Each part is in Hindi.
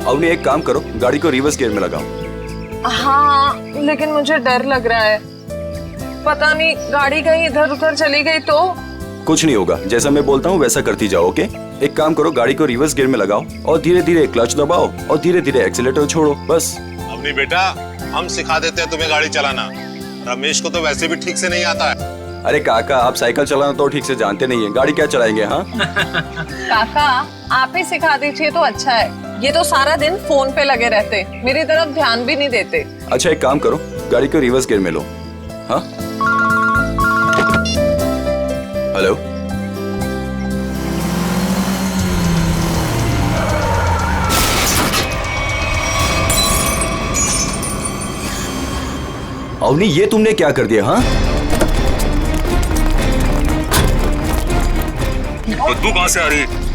अवनी एक काम करो, गाड़ी को रिवर्स गियर में लगाओ। हाँ, लेकिन मुझे डर लग रहा है, पता नहीं गाड़ी कहीं इधर उधर चली गई तो। कुछ नहीं होगा, जैसा मैं बोलता हूँ वैसा करती जाओ। ओके, एक काम करो, गाड़ी को रिवर्स गियर में लगाओ और धीरे धीरे क्लच दबाओ और धीरे धीरे एक्सीलेटर छोड़ो, बस। अवनी बेटा, हम सिखा देते हैं तुम्हें गाड़ी चलाना। रमेश को तो वैसे भी ठीक से नहीं आता है। अरे काका, आप साइकिल चलाना तो ठीक से जानते नहीं है, गाड़ी क्या चलाएंगे? हाँ काका, आप ही सिखा दीजिए तो अच्छा है। ये तो सारा दिन फोन पे लगे रहते, मेरी तरफ ध्यान भी नहीं देते। अच्छा, एक काम करो, गाड़ी को रिवर्स गियर में लो। हाँ, हेलो, अवनी, ये तुमने क्या कर दिया? हाँ, बदबू कहां से आ रही है?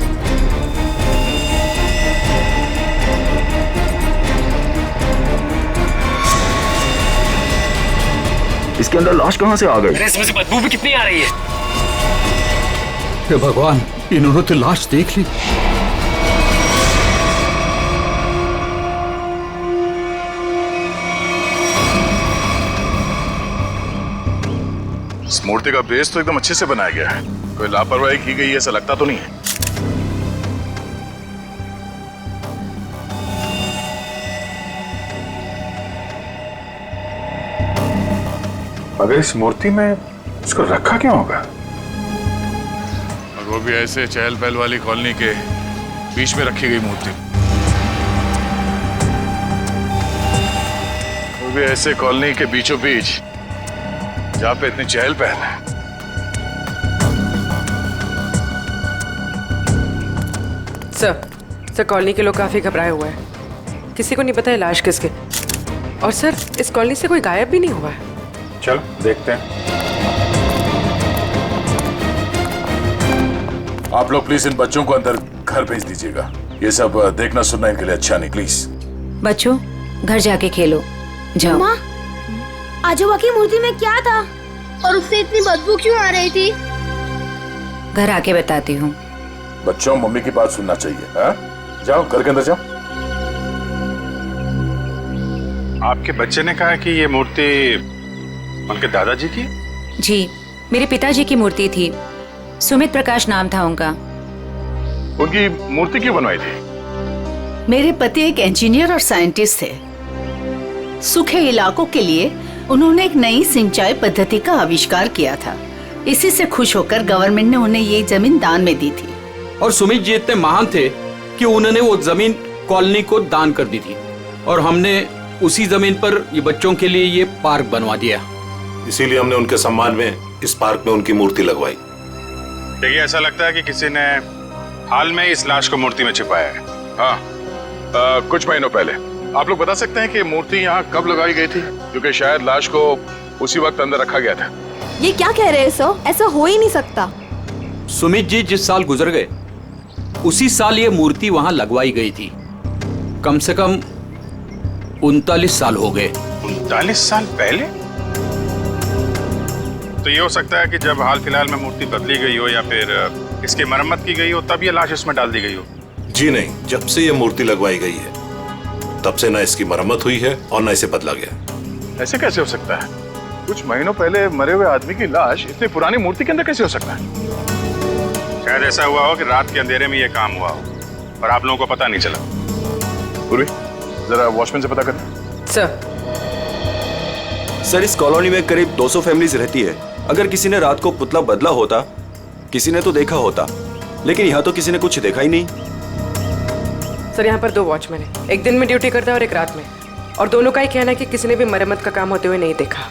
इसके अंदर लाश कहां से आ गई? इसमें से बदबू भी कितनी आ रही है? हे भगवान, इन्होंने तो लाश देख ली। इस मूर्ति का बेस तो एकदम अच्छे से बनाया गया है, कोई लापरवाही की गई ऐसा लगता तो नहीं है। मगर इस मूर्ति में इसको रखा क्यों होगा? और वो भी ऐसे चहल पहल वाली कॉलोनी के बीच में रखी गई मूर्ति, वो भी ऐसे कॉलोनी के बीचों बीच जहां पे इतनी चहल पहल है। सर, कॉलोनी के लोग काफी घबराए हुए हैं, किसी को नहीं पता है लाश किसके। और सर, इस कॉलोनी से कोई गायब भी नहीं हुआ है। चलो देखते हैं। आप लोग प्लीज इन बच्चों को अंदर घर भेज दीजिएगा, ये सब देखना सुनना इनके लिए अच्छा नहीं। प्लीज बच्चों, घर जाके खेलो, जाओ। माँ, आजोबा की मूर्ति में क्या था और उससे इतनी बदबू क्यों आ रही थी? घर आके बताती हूँ। बच्चों, मम्मी की बात सुनना चाहिए। हाँ, जाओ घर के अंदर जाओ। आपके बच्चे ने कहा कि ये मूर्ति उनके दादाजी की? जी, मेरे पिताजी की मूर्ति थी, सुमित प्रकाश नाम था उनका। उनकी मूर्ति क्यों बनवाई थी? मेरे पति एक इंजीनियर और साइंटिस्ट थे। सूखे इलाकों के लिए उन्होंने एक नई सिंचाई पद्धति का आविष्कार किया था। इसी से खुश होकर गवर्नमेंट ने उन्हें ये जमीन दान में दी थी। और सुमित जी इतने महान थे कि उन्होंने वो जमीन कॉलोनी को दान कर दी थी और हमने उसी जमीन पर ये बच्चों के लिए ये पार्क बनवा दिया। इसीलिए हमने उनके सम्मान में इस पार्क में उनकी मूर्ति लगवाई। देखिए, ऐसा लगता है कि किसी ने हाल में इस लाश को मूर्ति में छिपाया है। हाँ, कुछ महीनों पहले। आप लोग बता सकते हैं कि मूर्ति यहाँ कब लगाई गई थी? क्योंकि शायद लाश को उसी वक्त अंदर रखा गया था। ये क्या कह रहे हैं सर? ऐसा हो ही नहीं सकता। सुमित जी जिस साल गुजर गए उसी साल ये मूर्ति वहां लगवाई गई थी। कम से कम 39 साल हो गए। 39 साल पहले? तो ये हो सकता है कि जब हाल फिलहाल में मूर्ति बदली गई हो या फिर इसकी मरम्मत की गई हो, तब ये लाश इसमें डाल दी गई हो। जी नहीं, जब से ये मूर्ति लगवाई गई है तब से ना इसकी मरम्मत हुई है और ना इसे बदला गया। ऐसे कैसे हो सकता है? कुछ महीनों पहले मरे हुए आदमी की लाश इतनी पुरानी मूर्ति के अंदर कैसे हो सकता है? शायद ऐसा हुआ हो कि रात के अंधेरे में ये काम हुआ हो और आप लोगों को पता नहीं चला। पूर्वी, जरा वॉचमैन से पता करना। सर, इस कॉलोनी में करीब 200 फैमिलीज रहती है। अगर किसी ने रात को पुतला बदला होता, किसी ने तो देखा होता, लेकिन यहाँ तो किसी ने कुछ देखा ही नहीं। सर, यहाँ पर 2 वॉचमैन हैं, एक दिन में ड्यूटी करता है और एक रात में, और दोनों का ही कहना है कि किसी ने भी मरम्मत का काम होते हुए नहीं देखा।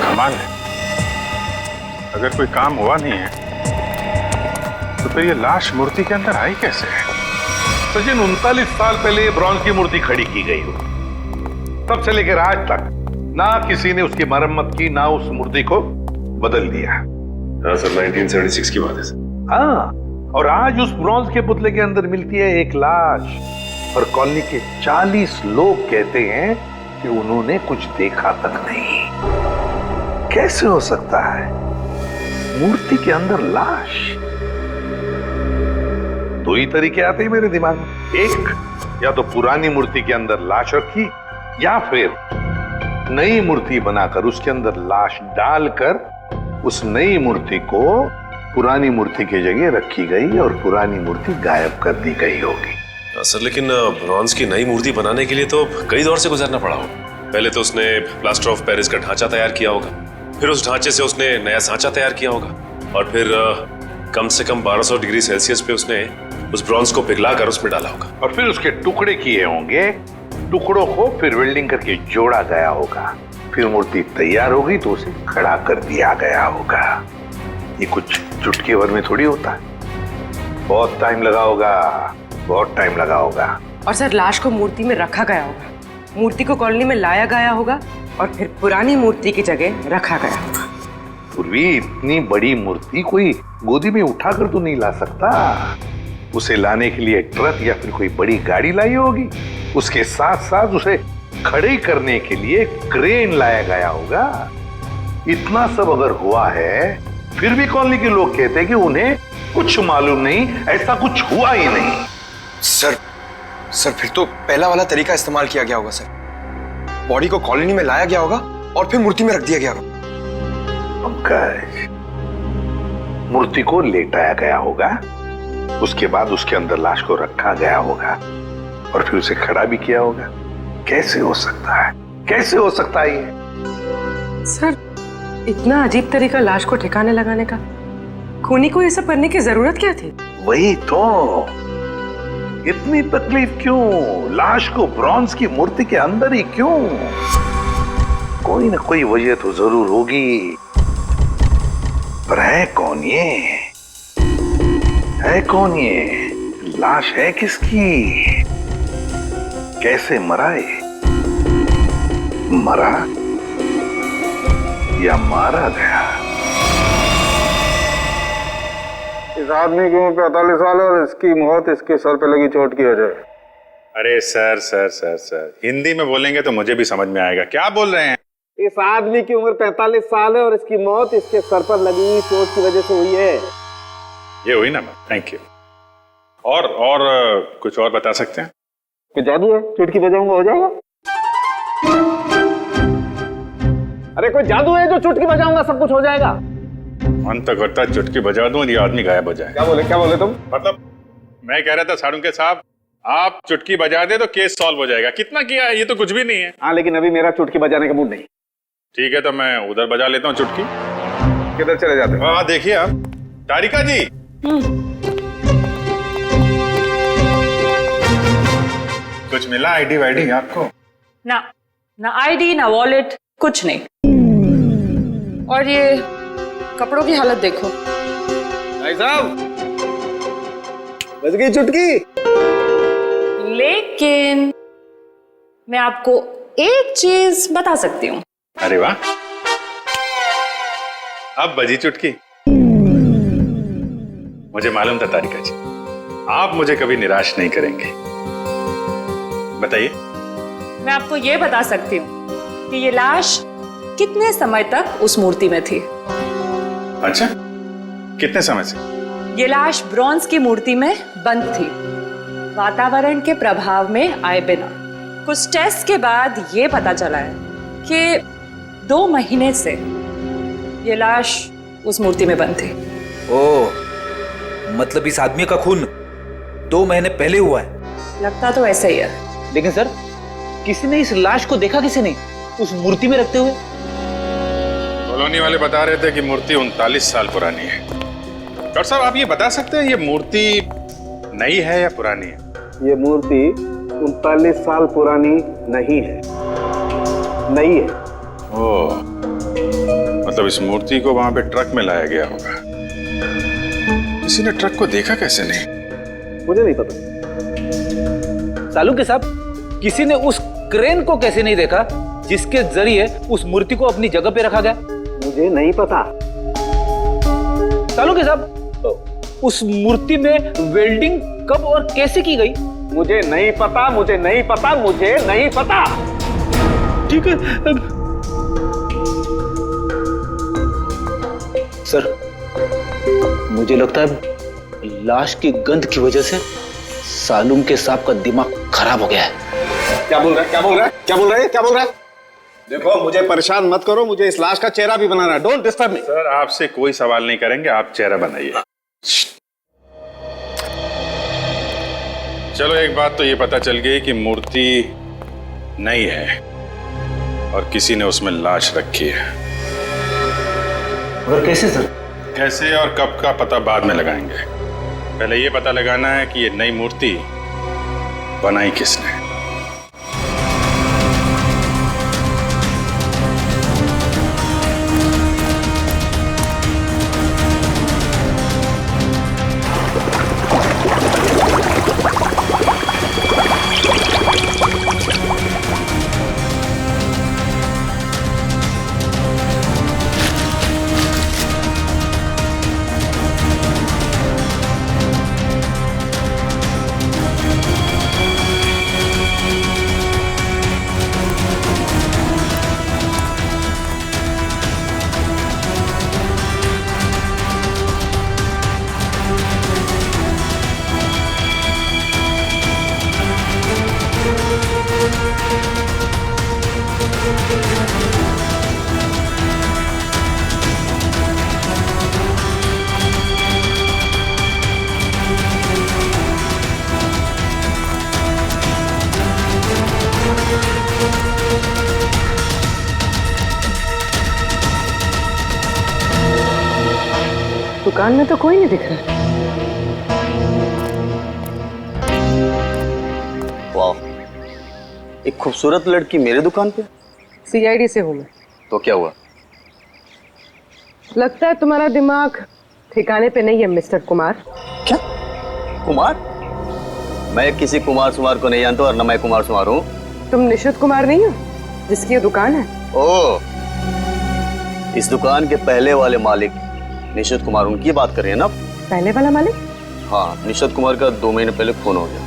कमाल है, अगर कोई काम हुआ नहीं है तो फिर ये लाश मूर्ति के अंदर आई कैसे? सचिन, 39 साल पहले ब्रॉन्ज की मूर्ति खड़ी की गई हो, तब से लेकर आज तक ना किसी ने उसकी मरम्मत की, ना उस मूर्ति को बदल दिया। हाँ सर, 1976 की बात है सर। हाँ, और आज उस ब्रॉन्ज के पुतले के अंदर मिलती है एक लाश, और कॉलोनी के 40 लोग कहते हैं कि उन्होंने कुछ देखा तक नहीं। कैसे हो सकता है? मूर्ति के अंदर लाश? 2 ही तरीके आते हैं मेरे दिमाग में। एक, या तो पुरानी मूर्ति के अंदर लाश रखी या फिर नई मूर्ति बनाकर उसके अंदर लाश डालकर उस नई मूर्ति को पुरानी मूर्ति की जगह रखी गई और पुरानी मूर्ति गायब कर दी गई होगी। सर लेकिन ब्रॉन्ज की नई मूर्ति बनाने के लिए तो कई दौर से गुजरना पड़ा हो। पहले तो उसने प्लास्टर ऑफ पेरिस का ढांचा तैयार किया होगा, फिर उस ढांचे से उसने नया सांचा तैयार किया होगा, और फिर कम से कम 1200 डिग्री सेल्सियस पे उसने उस ब्रॉन्ज को पिघला कर उसमें डाला होगा, और फिर उसके टुकड़े किए होंगे। टुकड़ों को फिर वेल्डिंग करके जोड़ा गया होगा, फिर मूर्ति तैयार होगी तो उसे खड़ा कर दिया गया होगा। ये कुछ चुटकी भर में थोड़ी होता है, बहुत टाइम लगा होगा, बहुत टाइम लगा होगा। और सर लाश को मूर्ति में रखा गया होगा, मूर्ति को कॉलोनी में लाया गया होगा और फिर पुरानी मूर्ति की जगह रखा गया होगा। पूर्वी इतनी बड़ी मूर्ति कोई गोदी में उठाकर तो नहीं ला सकता, उसे लाने के लिए ट्रक या फिर कोई बड़ी गाड़ी लाई होगी, उसके साथ साथ उसे खड़े करने के लिए क्रेन लाया गया होगा। इतना सब अगर हुआ है फिर भी कॉलोनी के लोग कहते हैं कि उन्हें कुछ मालूम नहीं, ऐसा कुछ हुआ ही नहीं। सर फिर तो पहला वाला तरीका इस्तेमाल किया गया होगा सर। बॉडी को कॉलोनी में लाया गया होगा और फिर मूर्ति में रख दिया गया होगा। पंकज, मूर्ति को लेटाया गया होगा, उसके बाद उसके अंदर लाश को रखा गया होगा और फिर उसे खड़ा भी किया होगा। कैसे हो सकता है, कैसे हो सकता है ये? सर इतना अजीब तरीका लाश को ठिकाने लगाने का, खूनी को ये सब करने की जरूरत क्या थी? वही तो, इतनी तकलीफ क्यों? लाश को ब्रॉन्ज की मूर्ति के अंदर ही क्यों? कोई ना कोई वजह तो जरूर होगी, पर है कौन ये? है कौन ये? लाश है किसकी? कैसे मरा ये? मरा या मारा गया? इस आदमी की उम्र 45 साल है और इसकी मौत इसके सर पे लगी चोट की वजह है। अरे sir sir sir sir Hindi में बोलेंगे तो मुझे भी समझ में आएगा। क्या बोल रहे हैं? इस आदमी की उम्र 45 साल है और इसकी मौत इसके सर पर लगी चोट की वजह से हुई है। ये हुई ना? Thank you. और कुछ और बता सकते हैं? कोई जादू है, चुटकी बजाऊंगा हो जाएगा? अरे कोई जादू है जो चुटकी बजाऊंगा सब कुछ हो जाएगा? मन तो करता है चुटकी बजा दूं और ये आदमी गायब हो जाए। क्या बोले तुम? मतलब मैं कह रहा था साड़ुंके साहब, आप चुटकी बजा दे तो केस सॉल्व हो जाएगा। कितना किया है, ये तो कुछ भी नहीं है। हाँ लेकिन अभी मेरा चुटकी बजाने का मूड नहीं। ठीक है तो मैं उधर बजा लेता हूँ चुटकी। किधर चले जाते हो? हाँ देखिए आप, तारिका जी। कुछ मिला आईडी वाईडी आपको? ना आईडी ना वॉलेट, कुछ नहीं। और ये कपड़ों की हालत देखो। भाई साहब बज गई चुटकी। लेकिन मैं आपको एक चीज बता सकती हूँ। अरे वाह, अब बजी चुटकी। मुझे मालूम था तारिका जी, आप मुझे कभी निराश नहीं करेंगे। बताइए। मैं आपको ये बता सकती हूँ कि ये लाश कितने समय तक उस मूर्ति में थी। अच्छा, कितने समय से? ये लाश ब्रॉन्ज की मूर्ति में बंद थी, वातावरण के प्रभाव में आए बिना। कुछ टेस्ट के बाद ये पता चला है कि 2 महीने से ये लाश उस मूर्ति में बंद थी। ओह, मतलब इस आदमी का खून 2 महीने पहले हुआ है? लगता तो ऐसा ही है। लेकिन सर, किसी ने इस लाश को देखा किसी ने उस मूर्ति में रखते हुए? कॉलोनी वाले बता रहे थे कि मूर्ति 39 साल पुरानी है। डॉक्टर साहब आप ये बता सकते हैं ये मूर्ति नई है या पुरानी है? ये मूर्ति 39 साल पुरानी नहीं है, नई है। ओह, मतलब इस मूर्ति को वहां पे ट्रक में लाया गया होगा। किसी ने ट्रक को देखा कैसे नहीं? मुझे नहीं पता। सालुंके साहब, किसी ने उस क्रेन को कैसे नहीं देखा जिसके जरिए उस मूर्ति को अपनी जगह पे रखा गया? मुझे नहीं पता। सालुंके साहब, उस मूर्ति में वेल्डिंग कब और कैसे की गई? मुझे नहीं पता, मुझे नहीं पता, मुझे नहीं पता। ठीक है सर, मुझे लगता है लाश की गंध की वजह से सालुंके साहब का दिमाग खराब हो गया है। क्या बोल रहा है? क्या बोल रहा है? क्या बोल रहा है? क्या बोल रहा है? देखो, मुझे परेशान मत करो, मुझे इस लाश का चेहरा भी बनाना है। Don't disturb me. सर आपसे कोई सवाल नहीं करेंगे, आप चेहरा बनाइए। चलो एक बात तो ये पता चल गई कि मूर्ति नहीं है और किसी ने उसमें लाश रखी है। और कैसे सर? कैसे और कब का पता बाद में लगाएंगे, पहले ये पता लगाना है कि ये नई मूर्ति बनाई किसने। दुकान में तो कोई नहीं दिख रहा। वाह, एक खूबसूरत लड़की मेरे दुकान पे। सीआईडी से हूँ मैं। तो क्या हुआ? लगता है तुम्हारा दिमाग ठिकाने पे नहीं है मिस्टर कुमार। क्या? कुमार? मैं किसी कुमार सुमार को नहीं जानता और न मैं कुमार सुमार हूँ। तुम निशित कुमार नहीं हो जिसकी ये दुकान है? ओह, इस दुकान के पहले वाले मालिक निशित कुमार, उनकी बात कर रही है ना? पहले वाला मालिक? हाँ, निशित कुमार का 2 महीने पहले खून हो गया।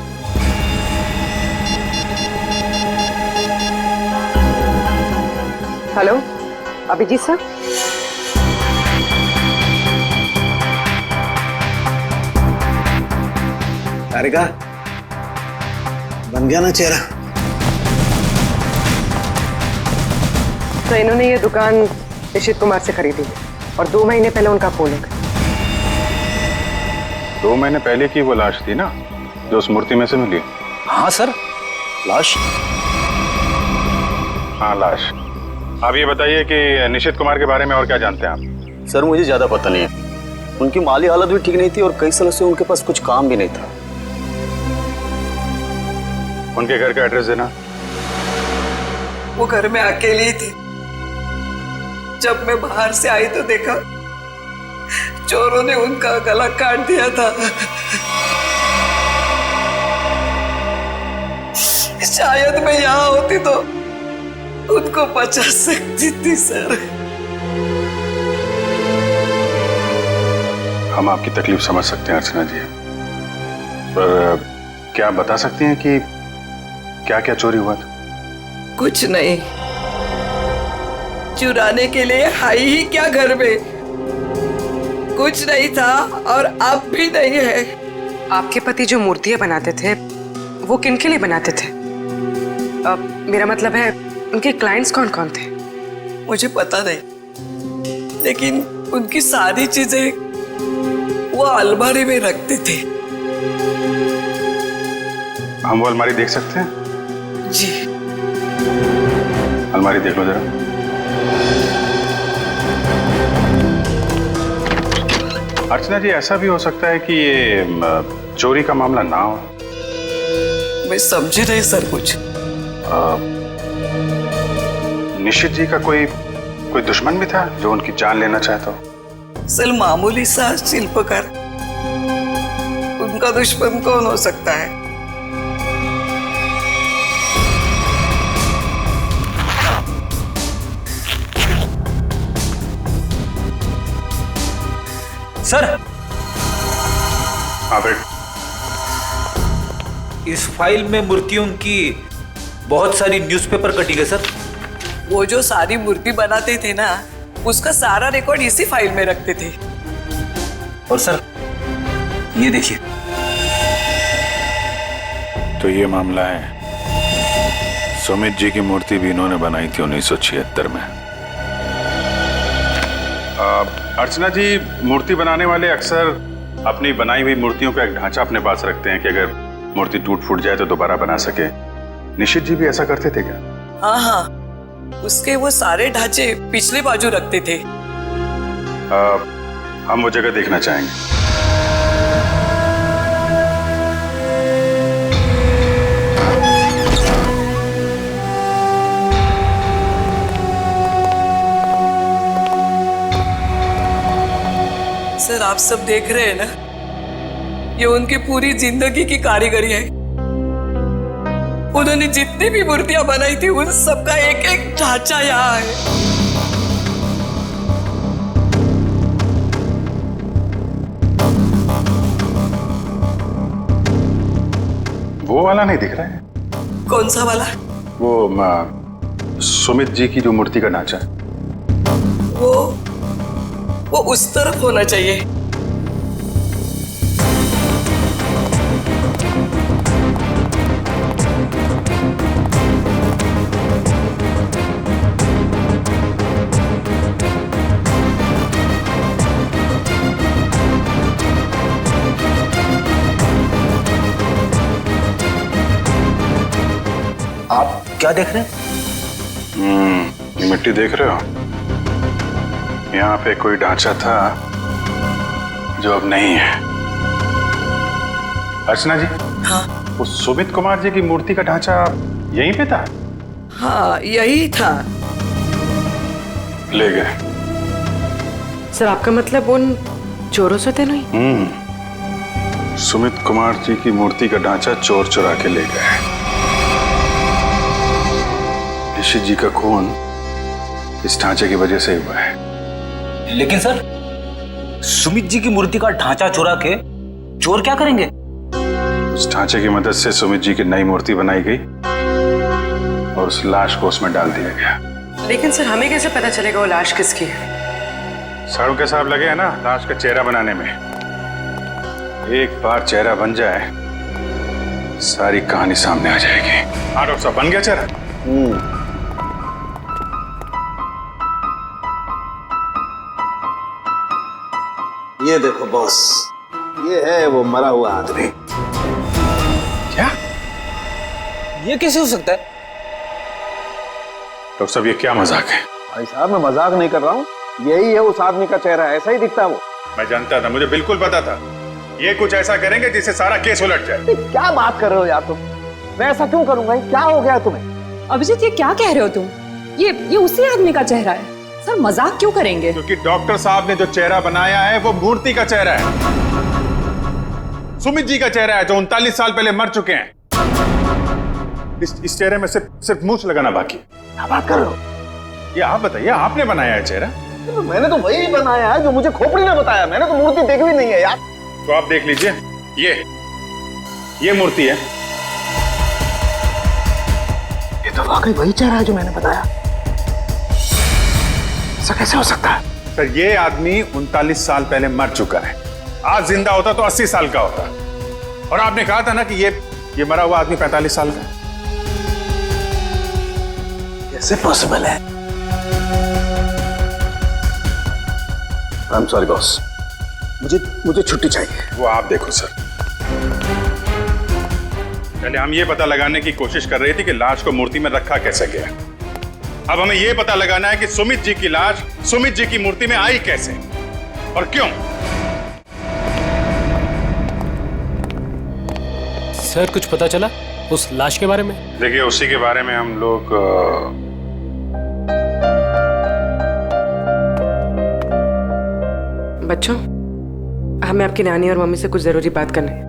हेलो, अभिजीत साहब। तारिका, बन गया ना चेहरा? तो इन्होंने ये दुकान निशित कुमार से खरीदी है और 2 महीने पहले उनका खून हो गया। 2 महीने पहले की वो लाश थी ना जो उस मूर्ति में से मिली? हाँ सर, लाश। हाँ लाश। आप ये बताइए कि निशित कुमार के बारे में और क्या जानते हैं आप? सर मुझे ज्यादा पता नहीं है। उनकी माली हालत भी ठीक नहीं थी और कई सालों से उनके पास कुछ काम भी नहीं था। उनके घर का एड्रेस देना। वो घर में अकेली थी। जब मैं बाहर से आई तो देखा चोरों ने उनका गला काट दिया था। शायद मैं यहाँ होती तो उनको बचा सकती थी सर। हम आपकी तकलीफ समझ सकते हैं अर्चना जी, पर क्या आप बता सकती हैं कि क्या क्या चोरी हुआ था? कुछ नहीं, चुराने के लिए आई ही क्या घर में? कुछ नहीं था और अब भी नहीं है। आपके पति जो मूर्तियां बनाते थे वो किनके लिए बनाते थे? मेरा मतलब है उनके क्लाइंट्स कौन कौन थे? मुझे पता नहीं, लेकिन उनकी सारी चीजें वो अलमारी में रखते थे। हम वो अलमारी देख सकते हैं? जी। अलमारी देख लो जरा। अर्चना जी, ऐसा भी हो सकता है कि ये चोरी का मामला ना हो। मैं समझी नहीं सर कुछ। निशित जी का कोई दुश्मन भी था जो उनकी जान लेना चाहता हो? सर मामूली सा शिल्पकार, उनका दुश्मन कौन हो सकता है? सर। हाँ बेट। इस फाइल में मूर्तियों की बहुत सारी न्यूज़पेपर कटिंग है सर। वो जो सारी मूर्ति बनाते थे ना, उसका सारा रिकॉर्ड इसी फाइल में रखते थे। और सर ये देखिए, तो ये मामला है, सुमित जी की मूर्ति भी इन्होंने बनाई थी 1976 में। अर्चना जी, मूर्ति बनाने वाले अक्सर अपनी बनाई हुई मूर्तियों का एक ढांचा अपने पास रखते हैं कि अगर मूर्ति टूट फूट जाए तो दोबारा बना सके। निशित जी भी ऐसा करते थे क्या? हाँ हाँ, उसके वो सारे ढांचे पिछले बाजू रखते थे। हम वो जगह देखना चाहेंगे। सर, आप सब देख रहे हैं ना, ये उनकी पूरी जिंदगी की कारीगरी है। उन्होंने जितनी भी मूर्तियां बनाई थी उन सबका एक एक ढांचा यहाँ है। वो वाला नहीं दिख रहा है? कौन सा वाला? वो सुमित जी की जो मूर्ति का ढांचा है, वो उस तरफ होना चाहिए। आप क्या देख रहे हैं? ये मिट्टी देख रहे हो? यहाँ पे कोई ढांचा था जो अब नहीं है। अर्चना जी, हाँ, वो सुमित कुमार जी की मूर्ति का ढांचा यहीं पे था? हाँ, यही था। ले गए। सर, आपका मतलब उन चोरों से तो नहीं? सुमित कुमार जी की मूर्ति का ढांचा चोर चुरा के ले गए। ऋषि जी का खून इस ढांचे की वजह से हुआ है। लेकिन सर, सुमित जी की मूर्ति का ढांचा चुरा के चोर क्या करेंगे? उस ढांचे की मदद से सुमित जी की नई मूर्ति बनाई गई और उस लाश को उसमें डाल दिया गया। लेकिन सर, हमें कैसे पता चलेगा वो लाश किसकी है? साड़ू के साहब लगे हैं ना लाश का चेहरा बनाने में। एक बार चेहरा बन जाए, सारी कहानी सामने आ जाएगी। हाँ डॉक्टर साहब, बन गया चेहरा? ये देखो बॉस, ये है वो मरा हुआ आदमी। क्या? ये कैसे हो सकता है? डॉक्टर साहब, ये क्या मजाक है? भाई साहब, मैं मजाक नहीं कर रहा हूँ, यही है उस आदमी का चेहरा, ऐसा ही दिखता है वो। मैं जानता था, मुझे बिल्कुल पता था ये कुछ ऐसा करेंगे जिससे सारा केस उलट जाए। क्या बात कर रहे हो यार तुम? मैं ऐसा क्यों करूंगा? क्या हो गया तुम्हें? अभिजीत, ये क्या कह रहे हो तुम? ये उसी आदमी का चेहरा है। सर, मजाक क्यों करेंगे? क्योंकि डॉक्टर साहब ने जो चेहरा बनाया है वो मूर्ति का चेहरा है। सुमित जी का चेहरा है जो 39 साल पहले मर चुके हैं। इस चेहरे में सिर्फ मूंछ लगाना बाकी। क्या बात कर रहे हो? ये आप बताइए, आपने बनाया है चेहरा? मैंने तो वही बनाया है जो मुझे खोपड़ी ने बताया। मैंने तो मूर्ति देखी भी नहीं है यार। तो आप देख लीजिए, ये मूर्ति है। ये तो वाकई वही चेहरा है जो मैंने बताया। ऐसा कैसे हो सकता है? सर, ये आदमी 39 साल पहले मर चुका है। आज जिंदा होता तो 80 साल का होता। और आपने कहा था ना कि ये मरा हुआ आदमी 45 साल का है। कैसे पॉसिबल है? आई एम सॉरी बॉस, मुझे छुट्टी चाहिए। वो आप देखो सर। पहले हम ये पता लगाने की कोशिश कर रहे थे कि लाश को मूर्ति में रखा कैसे गया। अब हमें यह पता लगाना है कि सुमित जी की लाश सुमित जी की मूर्ति में आई कैसे और क्यों। सर, कुछ पता चला उस लाश के बारे में? देखिए, उसी के बारे में हम लोग बच्चों, हमें आपकी नानी और मम्मी से कुछ जरूरी बात करनी है।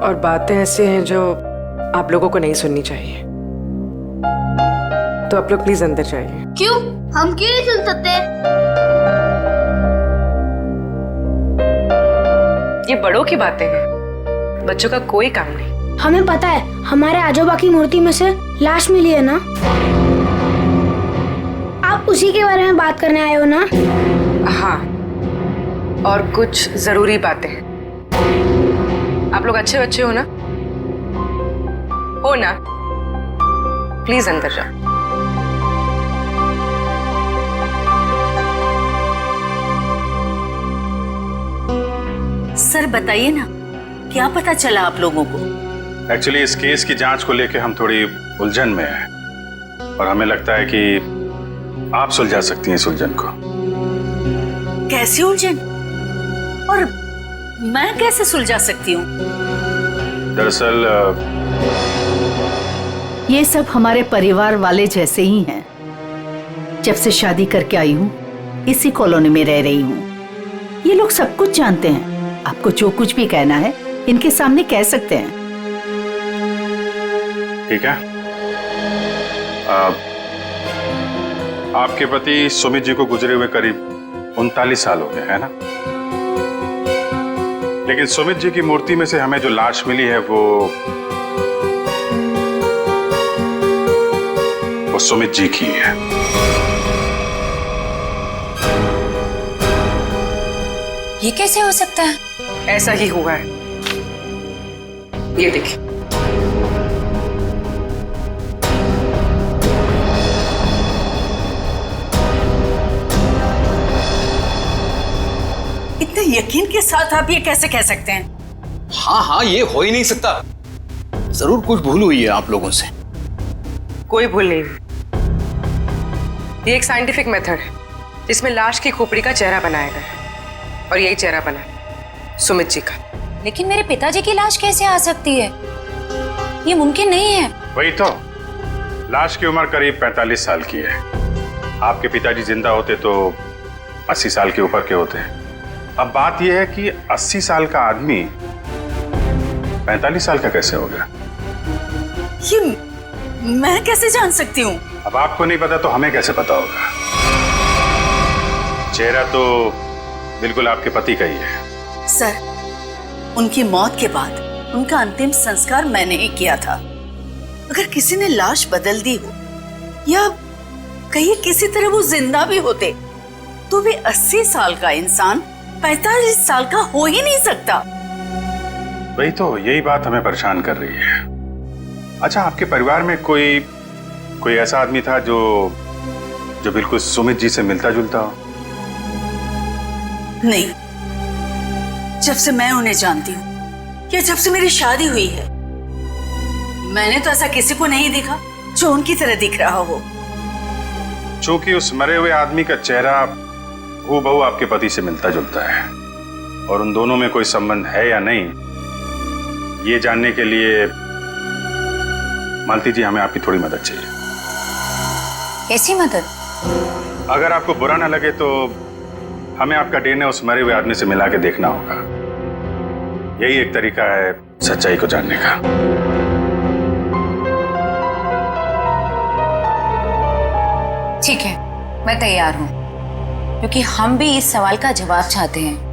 और बातें ऐसी हैं जो आप लोगों को नहीं सुननी चाहिए। तो आप लोग प्लीज अंदर जाइए। क्यों? हम क्यों नहीं सुन सकते? ये बड़ों की बातें हैं, बच्चों का कोई काम नहीं। हमें पता है, हमारे आजोबा की मूर्ति में से लाश मिली है ना। आप उसी के बारे में बात करने आए हो ना? हाँ, और कुछ जरूरी बातें। आप लोग अच्छे बच्चे हो ना? हो ना, प्लीज अंदर जाओ। सर बताइए ना, क्या पता चला आप लोगों को? एक्चुअली इस केस की जांच को लेकर हम थोड़ी उलझन में हैं और हमें लगता है कि आप सुलझा सकती हैं इस उलझन को। कैसी उलझन? और मैं कैसे सुलझा सकती हूँ? दरअसल ये सब हमारे परिवार वाले जैसे ही हैं। जब से शादी करके आई हूँ इसी कॉलोनी में रह रही हूँ। ये लोग सब कुछ जानते हैं। आपको जो कुछ भी कहना है इनके सामने कह सकते हैं। ठीक है। आपके पति सुमित जी को गुजरे हुए करीब 39 साल हो गए, है ना? लेकिन सुमित जी की मूर्ति में से हमें जो लाश मिली है वो सुमित जी की है। ये कैसे हो सकता है? ऐसा ही हुआ है, ये देखिए। इतने यकीन के साथ आप ये कैसे कह सकते हैं? हाँ, ये हो ही नहीं सकता। जरूर कुछ भूल हुई है आप लोगों से। कोई भूल नहीं हुई। ये एक साइंटिफिक मेथड है जिसमें लाश की खोपड़ी का चेहरा बनाया गया है और यही चेहरा बना है सुमित जी का। लेकिन मेरे पिताजी की लाश कैसे आ सकती है? ये मुमकिन नहीं है। वही तो, लाश की उम्र करीब 45 साल की है। आपके पिताजी जिंदा होते तो 80 साल के ऊपर के होते हैं। अब बात यह है कि 80 साल का आदमी 45 साल का कैसे हो गया? ये मैं कैसे जान सकती हूँ? अब आपको नहीं पता तो हमें कैसे पता होगा? चेहरा तो बिल्कुल आपके पति का ही है। सर, उनकी मौत के बाद उनका अंतिम संस्कार मैंने ही किया था। अगर किसी ने लाश बदल दी हो या कहीं किसी तरह वो जिंदा भी होते तो भी 80 साल का इंसान 45 साल का हो ही नहीं सकता। वही तो, यही बात हमें परेशान कर रही है। अच्छा, आपके परिवार में कोई ऐसा आदमी था जो बिल्कुल सुमित जी से मिलता जुलता हो? नहीं, जब से मैं उन्हें जानती हूँ या जब से मेरी शादी हुई है मैंने तो ऐसा किसी को नहीं देखा जो उनकी तरह दिख रहा हो। चूंकि उस मरे हुए आदमी का चेहरा हूबहू आपके पति से मिलता जुलता है और उन दोनों में कोई संबंध है या नहीं, ये जानने के लिए मालती जी हमें आपकी थोड़ी मदद चाहिए। कैसी मदद? अगर आपको बुरा ना लगे तो हमें आपका डीएनए उस मरे हुए आदमी से मिला के देखना होगा। यही एक तरीका है सच्चाई को जानने का। ठीक है, मैं तैयार हूँ, क्योंकि हम भी इस सवाल का जवाब चाहते हैं।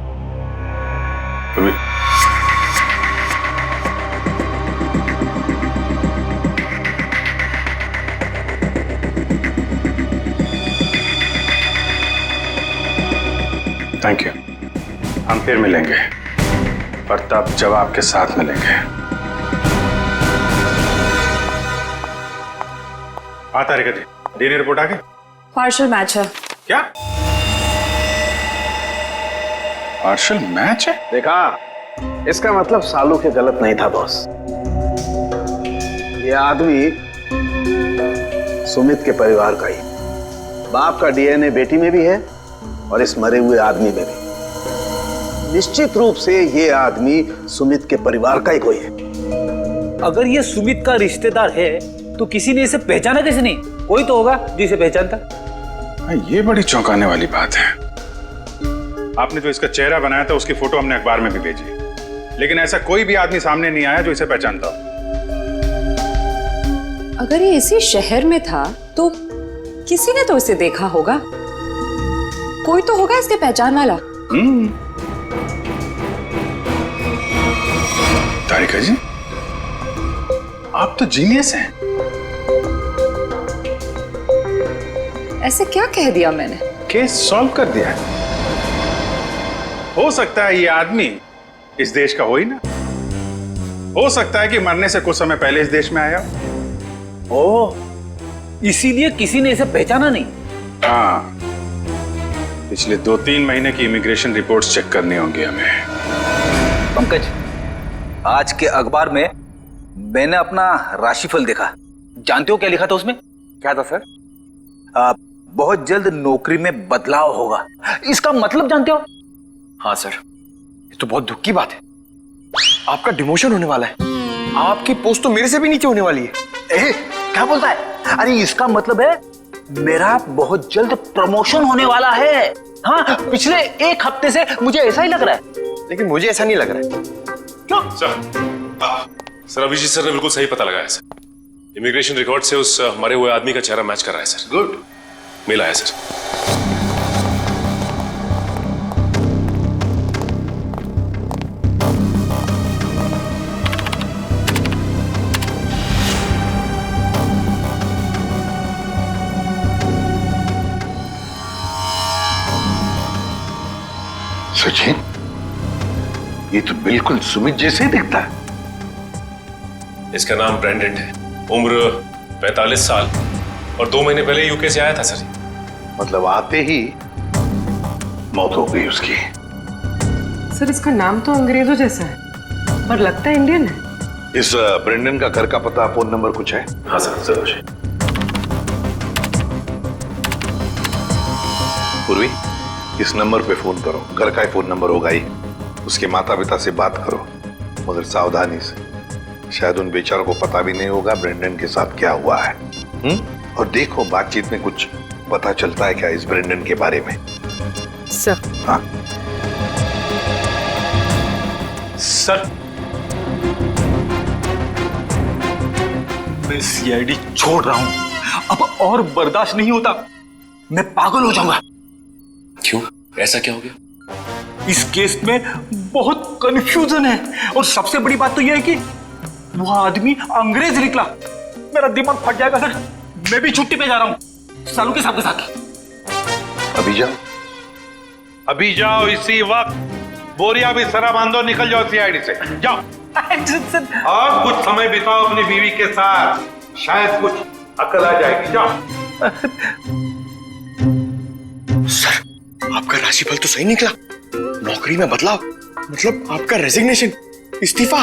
Thank you. हम फिर मिलेंगे, पर तब जब आपके साथ मिलेंगे। आता रेखा जी, डीएनए रिपोर्ट आ गई? पार्शियल मैच है। क्या पार्शियल मैच है? देखा, इसका मतलब सालू के गलत नहीं था बॉस। ये आदमी सुमित के परिवार का ही। बाप का डीएनए बेटी में भी है और इस मरे हुए आदमी में भी। निश्चित रूप से ये आदमी सुमित के परिवार का ही कोई है। अगर ये सुमित का रिश्तेदार है तो किसी ने इसे पहचाना कैसे नहीं? कोई तो होगा जो इसे पहचानता। ये बड़ी चौंकाने वाली बात है। आपने जो इसका चेहरा बनाया था उसकी फोटो हमने अखबार में भी भेजी, लेकिन ऐसा कोई भी आदमी सामने नहीं आया जो इसे पहचानता हो। अगर ये इसी शहर में था तो किसी ने तो इसे देखा होगा। कोई तो होगा इसके पहचान वाला। तारिका जी, आप तो जीनियस हैं। ऐसे क्या कह दिया मैंने? केस सॉल्व कर दिया। हो सकता है ये आदमी इस देश का हो ही ना, हो सकता है कि मरने से कुछ समय पहले इस देश में आया। ओह, इसीलिए किसी ने इसे पहचाना नहीं। हाँ, पिछले 2-3 महीने की इमिग्रेशन रिपोर्ट्स चेक करनी होंगी हमें। पंकज, आज के अखबार में मैंने अपना राशिफल देखा। जानते हो क्या लिखा था उसमें? क्या था सर? बहुत जल्द नौकरी में बदलाव होगा। इसका मतलब जानते हो? हाँ सर, ये तो बहुत दुख की बात है। आपका डिमोशन होने वाला है। आपकी पोस्ट तो मेरे से भी नीचे होने वाली है। क्या बोलता है? अरे इसका मतलब है मेरा बहुत जल्द प्रमोशन होने वाला है। हाँ, पिछले 1 हफ्ते से मुझे ऐसा ही लग रहा है। लेकिन मुझे ऐसा नहीं लग रहा है। क्यों? सर अभिजीत सर ने बिल्कुल सही पता लगाया सर। इमिग्रेशन रिकॉर्ड से उस मरे हुए आदमी का चेहरा मैच कर रहा है सर। गुड, मिला है सर। सचिन, ये तो बिल्कुल सुमित जैसे ही दिखता है। इसका नाम ब्रेंडन है, उम्र 45 साल और 2 महीने पहले यूके से आया था सर। मतलब आते ही मौत हो गई उसकी। सर इसका नाम तो अंग्रेजों जैसा है पर लगता है इंडियन है। इस ब्रेंडन का घर का पता, फोन नंबर कुछ है? हाँ सर, जरूर। पूर्वी, इस नंबर पे फोन करो। घर का ही फोन नंबर होगा ही। उसके माता पिता से बात करो, मगर सावधानी से। शायद उन बेचारों को पता भी नहीं होगा ब्रेंडन के साथ क्या हुआ है। और देखो बातचीत में कुछ पता चलता है क्या इस ब्रेंडन के बारे में। सर। हाँ सर, मैं सीआईडी छोड़ रहा हूं। अब और बर्दाश्त नहीं होता। मैं पागल हो जाऊंगा। क्यों? ऐसा क्या हो गया? इस केस में बहुत कंफ्यूजन है और सबसे बड़ी बात तो यह है कि वह आदमी अंग्रेज निकला। मेरा दिमाग फट जाएगा सर। मैं भी छुट्टी पे जा रहा हूं सालू के साथ। अभी जाओ, अभी जाओ, इसी वक्त। बोरिया भी सरा बांधो, निकल जाओ सीआईडी से। जाओ और कुछ समय बिताओ अपनी बीवी के साथ, शायद कुछ अकल आ जाएगी। जाओ। सर, आपका राशिफल तो सही निकला। नौकरी में बदलाव मतलब आपका रेजिग्नेशन, इस्तीफा।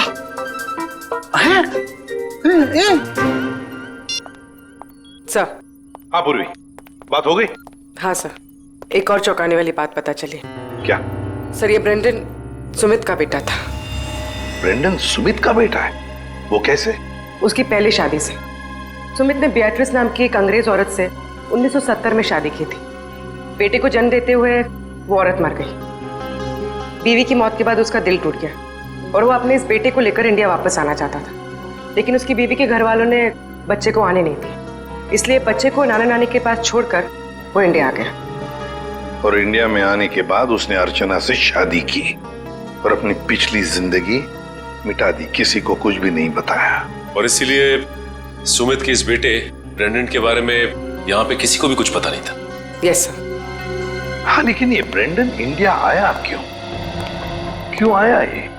सर। हाँ पूर्वी, बात हो गई? हाँ सर, एक और चौंकाने वाली बात पता चली। क्या? सर, ये ब्रेंडन सुमित का बेटा था। ब्रेंडन सुमित का बेटा है? वो कैसे? उसकी पहली शादी से। सुमित ने बियाट्रिस नाम की एक अंग्रेज औरत से 1970 में शादी की थी। बेटे को जन्म देते हुए वो औरत मर गई। बीवी की मौत के बाद उसका दिल टूट गया और वो अपने इस बेटे को लेकर इंडिया वापस आना चाहता था, लेकिन उसकी बीवी के घर वालों ने बच्चे को आने नहीं दिया। इसलिए बच्चे को नाना नानी के पास छोड़कर वो इंडिया आ गया। और इंडिया में आने के बाद उसने अर्चना से शादी की और अपनी पिछली जिंदगी मिटा दी, किसी को कुछ भी नहीं बताया। और इसीलिए सुमित के इस बेटे ब्रेंडन के बारे में यहाँ पे किसी को भी कुछ पता नहीं था। Yes sir. हाँ, लेकिन ये ब्रेंडन इंडिया आया क्यों आया ये?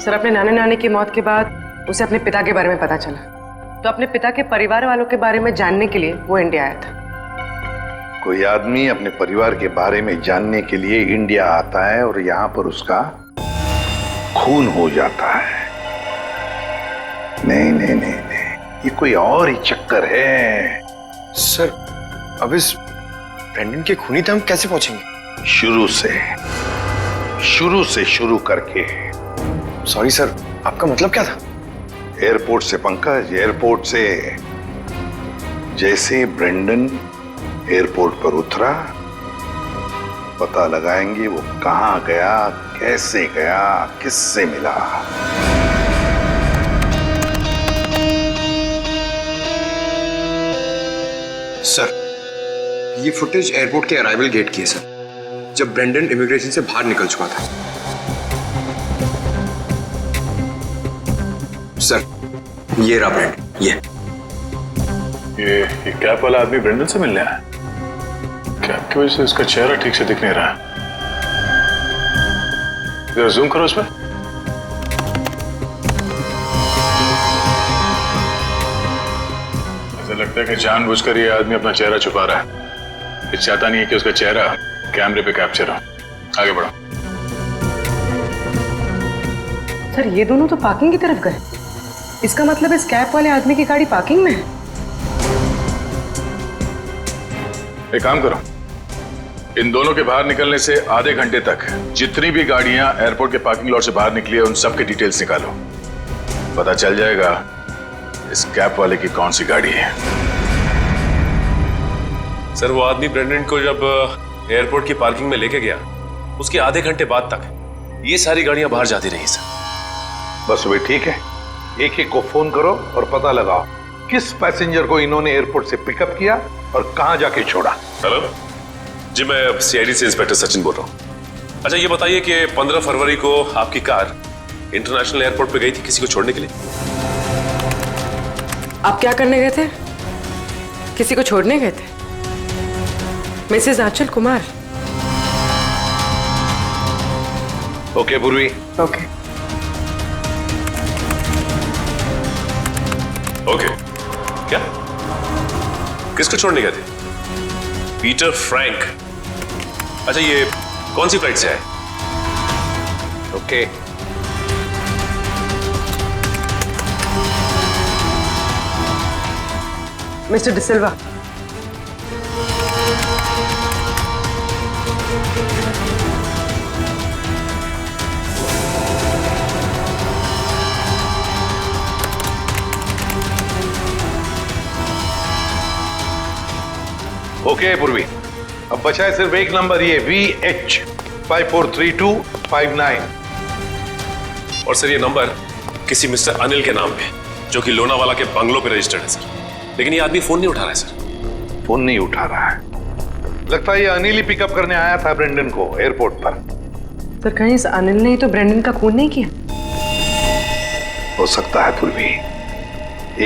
सर, अपने नाना नानी की मौत के बाद उसे अपने पिता के बारे में पता चला, तो अपने पिता के परिवार वालों के बारे में जानने के लिए वो इंडिया आया था। कोई आदमी अपने परिवार के बारे में जानने के लिए इंडिया आता है और यहाँ पर उसका खून हो जाता है। नहीं नहीं नहीं नहीं, ये कोई और ही चक्कर है। सर, अब इस ब्रेंडन के खूनी तक हम कैसे पहुंचेंगे? शुरू से शुरू करके। सॉरी सर, आपका मतलब क्या था? एयरपोर्ट से पंकज, एयरपोर्ट से। जैसे ब्रेंडन एयरपोर्ट पर उतरा, पता लगाएंगे वो कहां गया, कैसे गया, किससे मिला। सर, ये फुटेज एयरपोर्ट के अराइवल गेट की है सर, जब ब्रेंडन इमिग्रेशन से बाहर निकल चुका था। सर, ये रहा ब्रेंडन। ये कैप वाला आदमी ब्रेंडन से मिलने आया? कैप की वजह से उसका चेहरा ठीक से दिख नहीं रहा। जरा जूम करो उसमें। लगता है कि जानबूझकर ये आदमी अपना चेहरा छुपा रहा है। ये चाहता नहीं है कि उसका चेहरा कैमरे पे कैप्चर हो। आगे बढ़ो। सर ये दोनों तो पार्किंग की तरफ गए। इसका मतलब इस कैप वाले आदमी की गाड़ी पार्किंग में है। एक काम करो, इन दोनों के बाहर निकलने से आधे घंटे तक जितनी भी गाड़ियां एयरपोर्ट के पार्किंग लॉट से बाहर निकली है उन सब के डिटेल्स निकालो। पता चल जाएगा इस कैप वाले की कौन सी गाड़ी है। सर वो आदमी ब्रेंडन को जब एयरपोर्ट की पार्किंग में लेके गया उसके आधे घंटे बाद तक ये सारी गाड़ियां बाहर जाती रही सर। बस वे ठीक है, एक एक को फोन करो और पता लगाओ किस पैसेंजर को इन्होंने एयरपोर्ट से पिकअप किया और कहां जाके छोड़ा। हेलो जी, मैं सीआईडी से इंस्पेक्टर सचिन बोल रहा हूँ। अच्छा ये बताइए कि 15 फरवरी को आपकी कार इंटरनेशनल एयरपोर्ट पे गई थी किसी को छोड़ने के लिए? आप क्या करने गए थे? किसी को छोड़ने गए थे? मिसेस आंचल कुमार। ओके पूर्वी। Okay okay. क्या? किसको छोड़ने गए थे? Peter Frank. अच्छा ये कौन सी फ्लाइट से आए? ओके मिस्टर डिसिल्वा, ओके पूर्वी। अब बचा है सिर्फ एक नंबर, ये VH 543259। और सर ये नंबर किसी मिस्टर अनिल के नाम पे जो कि लोनावाला के बंगलों पे रजिस्टर्ड है सर। लेकिन ये आदमी फोन नहीं उठा रहा है सर। फोन नहीं उठा रहा है? लगता है ये अनिल ही पिकअप करने आया था ब्रेंडन को एयरपोर्ट पर। सर कहीं इस अनिल ने ही तो ब्रेंडन का खून नहीं किया? हो सकता है पूर्वी।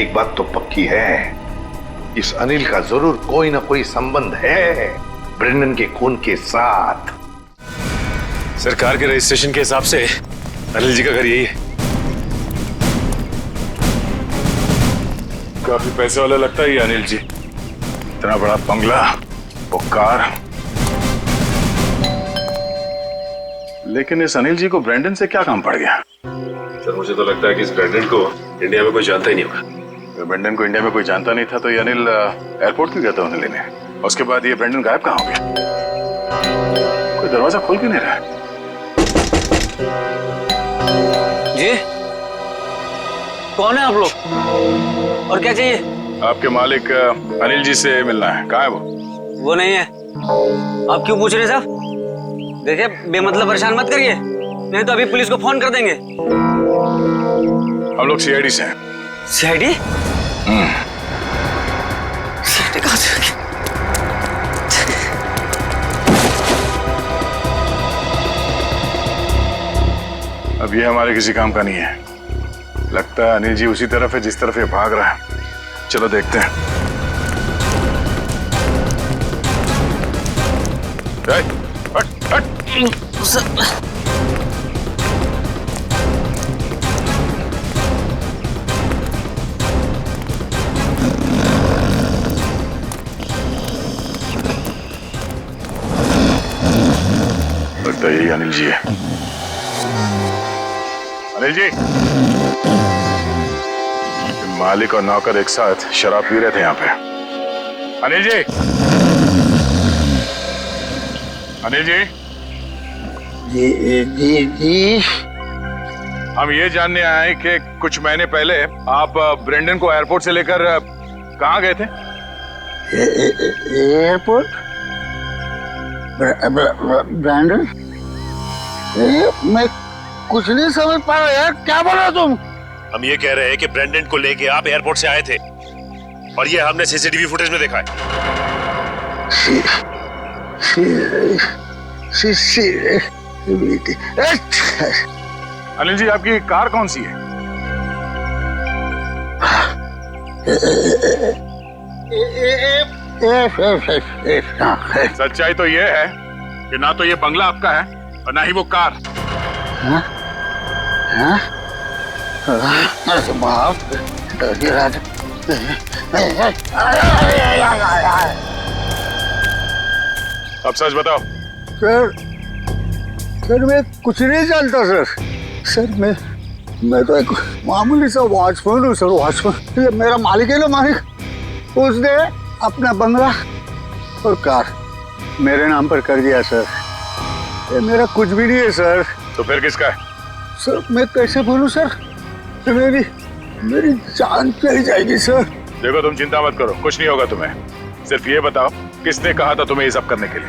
एक बात तो पक्की है, इस अनिल का जरूर कोई ना कोई संबंध है ब्रेंडन के खून के साथ। सरकार के रजिस्ट्रेशन के हिसाब से अनिल जी का घर यही है। काफी पैसे वाला लगता है ये अनिल जी। इतना बड़ा बंगला, वो कार। लेकिन इस अनिल जी को ब्रेंडन से क्या काम पड़ गया? सर मुझे तो लगता है कि इस ब्रेंडन को इंडिया में कोई जानता ही नहीं होगा। ब्रेंडन को इंडिया में कोई जानता नहीं था तो ये अनिल एयरपोर्ट क्यों गया था उन्हें लेने? उसके बाद ये ब्रेंडन गायब कहाँ हो गया? कोई दरवाजा खोल क्यों नहीं रहा है? जी कौन है आप लोग और क्या चाहिए? आपके मालिक अनिल जी से मिलना है। कहाँ है वो? वो नहीं है। आप क्यों पूछ रहे साहब? देखिए बेमतलब परेशान मत करिए, नहीं तो अभी पुलिस को फोन कर देंगे। हम लोग सीआईडी से हैं। सीआईडी? सीआईडी कहाँ से? अब ये हमारे किसी काम का नहीं है। लगता है अनिल जी उसी तरफ है जिस तरफ ये भाग रहा है। चलो देखते हैं। हट, हट। लगता है यही अनिल जी है। अनिल जी, मालिक और नौकर एक साथ शराब पी रहे थे यहाँ पे। अनिल जी, अनिल जी, जी। हम ये जानने आए कि कुछ महीने पहले आप ब्रेंडन को एयरपोर्ट से लेकर कहाँ गए थे? एयरपोर्ट? ब्रेंडन? मैं कुछ नहीं समझ पा रहा यार, क्या बोल रहे हो तुम? हम ये कह रहे हैं कि ब्रेंडन को लेके आप एयरपोर्ट से आए थे और ये हमने सीसीटीवी फुटेज में देखा है। अनिल जी, आपकी कार कौन सी है? सच्चाई तो ये है कि ना तो ये बंगला आपका है और ना ही वो कार। बाप अब सच बताओ। सर मैं कुछ नहीं जानता सर। सर मैं तो एक मामूली सा वॉचमैन हूँ सर, वॉचमैन। ये मेरा मालिक है ना, मालिक, उसने अपना बंगला और कार मेरे नाम पर कर दिया सर। ये मेरा कुछ भी नहीं है सर। तो फिर किसका है? सर मैं कैसे बोलूं सर, मेरी जान चली जाएगी सर। देखो तुम चिंता मत करो, कुछ नहीं होगा तुम्हें। सिर्फ ये बताओ किसने कहा था तुम्हें ये सब करने के लिए?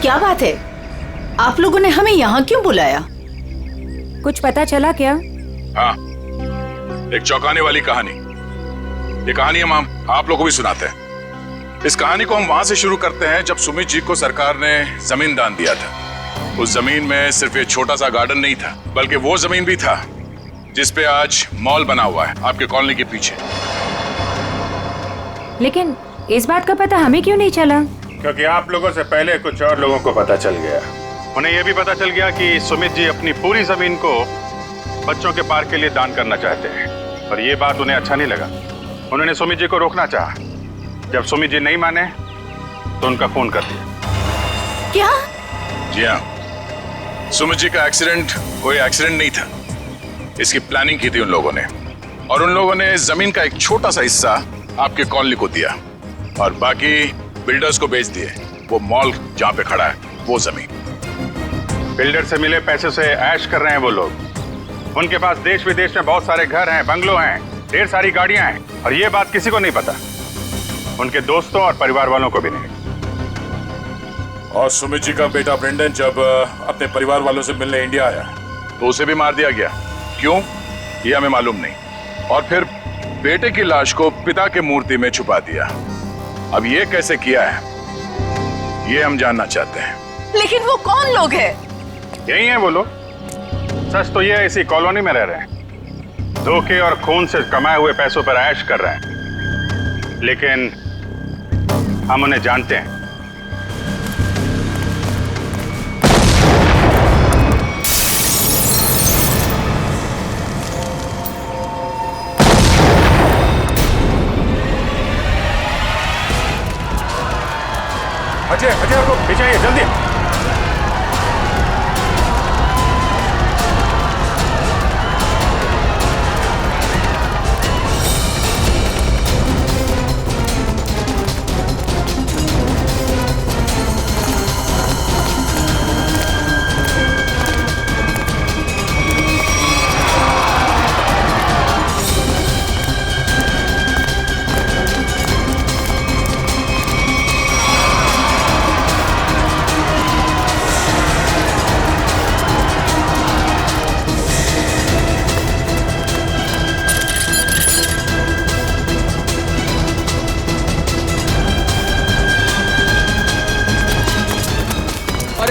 क्या बात है, आप लोगों ने हमें यहाँ क्यों बुलाया? कुछ पता चला क्या? हाँ, एक चौंकाने वाली कहानी। ये कहानी हम आप लोगों को भी सुनाते हैं। इस कहानी को हम वहां से शुरू करते हैं जब सुमित जी को सरकार ने जमीन दान दिया था। उस जमीन में सिर्फ एक छोटा सा गार्डन नहीं था, बल्कि वो जमीन भी था जिसपे आज मॉल बना हुआ है आपके कॉलोनी के पीछे। लेकिन इस बात का पता हमें क्यों नहीं चला? क्योंकि आप लोगों से पहले कुछ और लोगों को पता चल गया। उन्हें यह भी पता चल गया कि सुमित जी अपनी पूरी जमीन को बच्चों के पार्क के लिए दान करना चाहते हैं, और ये बात उन्हें अच्छा नहीं लगा। उन्होंने सुमित जी को रोकना चाहा। जब सुमित जी नहीं माने तो उनका फोन कर दिया। क्या? जी हाँ, सुमित जी का एक्सीडेंट कोई एक्सीडेंट नहीं था। इसकी प्लानिंग की थी उन लोगों ने, और उन लोगों ने जमीन का एक छोटा सा हिस्सा आपके कॉलोनी को दिया और बाकी बिल्डर्स को बेच दिए। वो मॉल जहाँ पे खड़ा है वो जमीन। बिल्डर से मिले पैसे से ऐश कर रहे हैं वो लोग। उनके पास देश विदेश में बहुत सारे घर हैं, बंगलो हैं, ढेर सारी गाड़ियां हैं, और ये बात किसी को नहीं पता, उनके दोस्तों और परिवार वालों को भी नहीं। और सुमित जी का बेटा ब्रेंडन जब अपने परिवार वालों से मिलने इंडिया आया तो उसे भी मार दिया गया। क्यों, ये हमें मालूम नहीं। और फिर बेटे की लाश को पिता के मूर्ति में छुपा दिया। अब ये कैसे किया है, ये हम जानना चाहते हैं। लेकिन वो कौन लोग हैं? यही हैं वो लोग। सच तो ये इसी कॉलोनी में रह रहे हैं, धोखे और खून से कमाए हुए पैसों पर ऐश कर रहे हैं, लेकिन हम उन्हें जानते हैं। अजय, अजय को पीछे आइए जल्दी।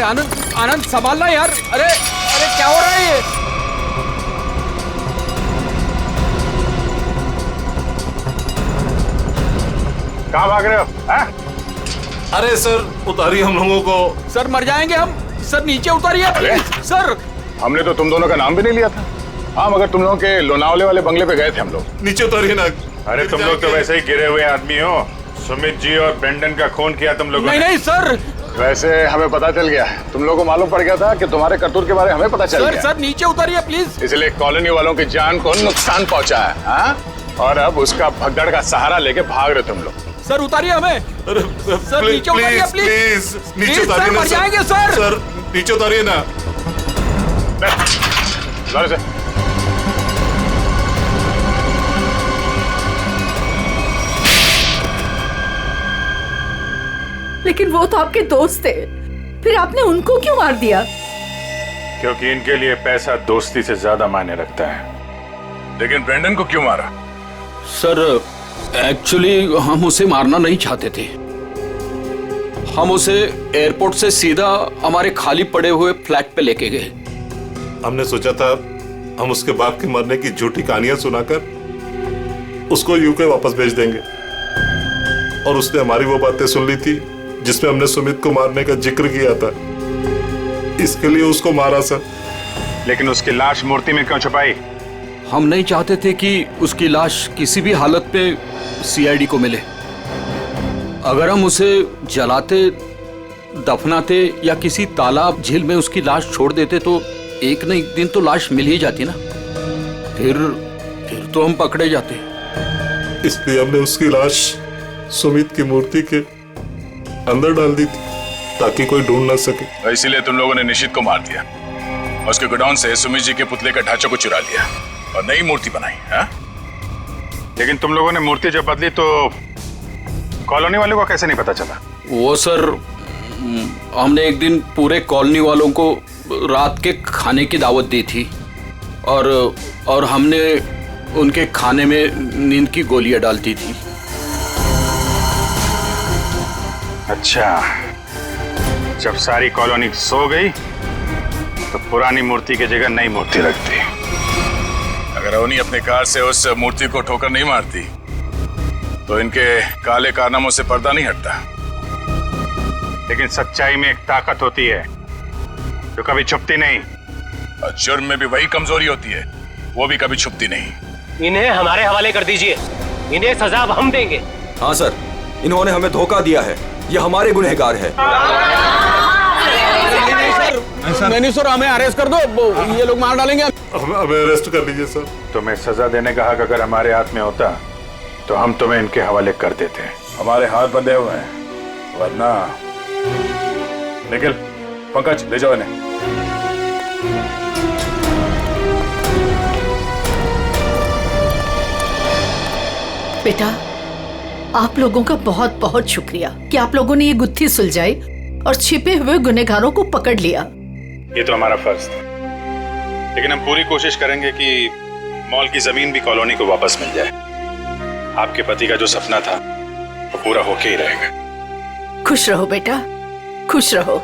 आनंद, आनंद संभालना यार। अरे अरे क्या हो रहा है ये? कहाँ भाग रहे हो? अरे सर उतारिए हम लोगों को। सर मर जाएंगे हम। सर नीचे उतारिए प्लीज। सर हमने तो तुम दोनों का नाम भी नहीं लिया था। हाँ, मगर तुम लोगों के लोनावले वाले बंगले पे गए थे हम लोग। नीचे उतारिए ना। अरे तुम लोग तो वैसे ही गिरे हुए आदमी हो। सुमित जी और ब्रेंडन का खून किया तुम लोगों ने। नहीं सर, वैसे हमें पता चल गया, तुम लोगों को मालूम पड़ गया था कि तुम्हारे करतूत के बारे में हमें पता चल गया। सर नीचे उतारिए प्लीज। इसलिए कॉलोनी वालों की जान को नुकसान पहुंचा है। हाँ? और अब उसका भगदड़ का सहारा लेके भाग रहे तुम लोग। सर उतारिए हमें। सर नीचे उतारिए प्लीज। नीचे उतारिए ना मर जाएंगे सर। सर नीचे उतारिए ना। लेकिन वो तो आपके दोस्त थे, फिर आपने उनको क्यों मार दिया? क्योंकि इनके लिए पैसा दोस्ती से ज्यादा मायने रखता है। लेकिन ब्रेंडन को क्यों मारा? सर एक्चुअली हम उसे मारना नहीं चाहते थे। हम उसे एयरपोर्ट से सीधा हमारे खाली पड़े हुए फ्लैट पे लेके गए। हमने सोचा था हम उसके बाप के मरने की झूठी कहानियां सुनाकर उसको यूके वापस भेज देंगे, और उसने हमारी वो बातें सुन ली थी जिसमें हमने सुमित को मारने का जिक्र किया था। इसके लिए उसको मारा सर। लेकिन उसकी लाश मूर्ति में क्यों छुपाई? हम नहीं चाहते थे कि उसकी लाश किसी भी हालत में सीआईडी को मिले। अगर हम उसे जलाते, दफनाते या किसी तालाब झील में उसकी लाश छोड़ देते तो एक न एक दिन तो लाश मिल ही जाती ना। फिर तो हम पकड़े जाते। इसलिए हमने उसकी लाश सुमित की मूर्ति के अंदर डाल दी थी ताकि कोई ढूंढ ना सके। इसीलिए तुम लोगों ने निशित को मार दिया और उसके गोडाउन से सुमित जी के पुतले का ढांचा को चुरा लिया और नई मूर्ति बनाई। हाँ? लेकिन तुम लोगों ने मूर्ति जब बदली तो कॉलोनी वालों को कैसे नहीं पता चला? वो सर, हमने एक दिन पूरे कॉलोनी वालों को रात के खाने की दावत दी थी और हमने उनके खाने में नींद की गोलियां डालती थी। अच्छा, जब सारी कॉलोनी सो गई तो पुरानी मूर्ति की जगह नई मूर्ति रख दी। अगर अवनी अपने कार से उस मूर्ति को ठोकर नहीं मारती तो इनके काले कारनामों से पर्दा नहीं हटता। लेकिन सच्चाई में एक ताकत होती है जो कभी छुपती नहीं। और जुर्म में भी वही कमजोरी होती है, वो भी कभी छुपती नहीं। इन्हें हमारे हवाले कर दीजिए, इन्हें सजा अब हम देंगे। हाँ सर, इन्होंने हमें धोखा दिया है, ये हमारे गुनहगार है। नहीं सर, हमें अरेस्ट कर दो, ये लोग मार डालेंगे। हमें अरेस्ट कर लीजिए सर। तुम्हें सजा देने का हक अगर हमारे हाथ में होता तो हम तुम्हें इनके हवाले कर देते। हमारे हाथ बंधे हुए हैं, वरना निखिल, पंकज ले जाओ इन्हें। बेटा, आप लोगों का बहुत बहुत शुक्रिया कि आप लोगों ने ये गुत्थी सुलझाई और छिपे हुए गुनहगारों को पकड़ लिया। ये तो हमारा फर्ज था, लेकिन हम पूरी कोशिश करेंगे कि मॉल की जमीन भी कॉलोनी को वापस मिल जाए। आपके पति का जो सपना था वो पूरा होके ही रहेगा। खुश रहो बेटा, खुश रहो।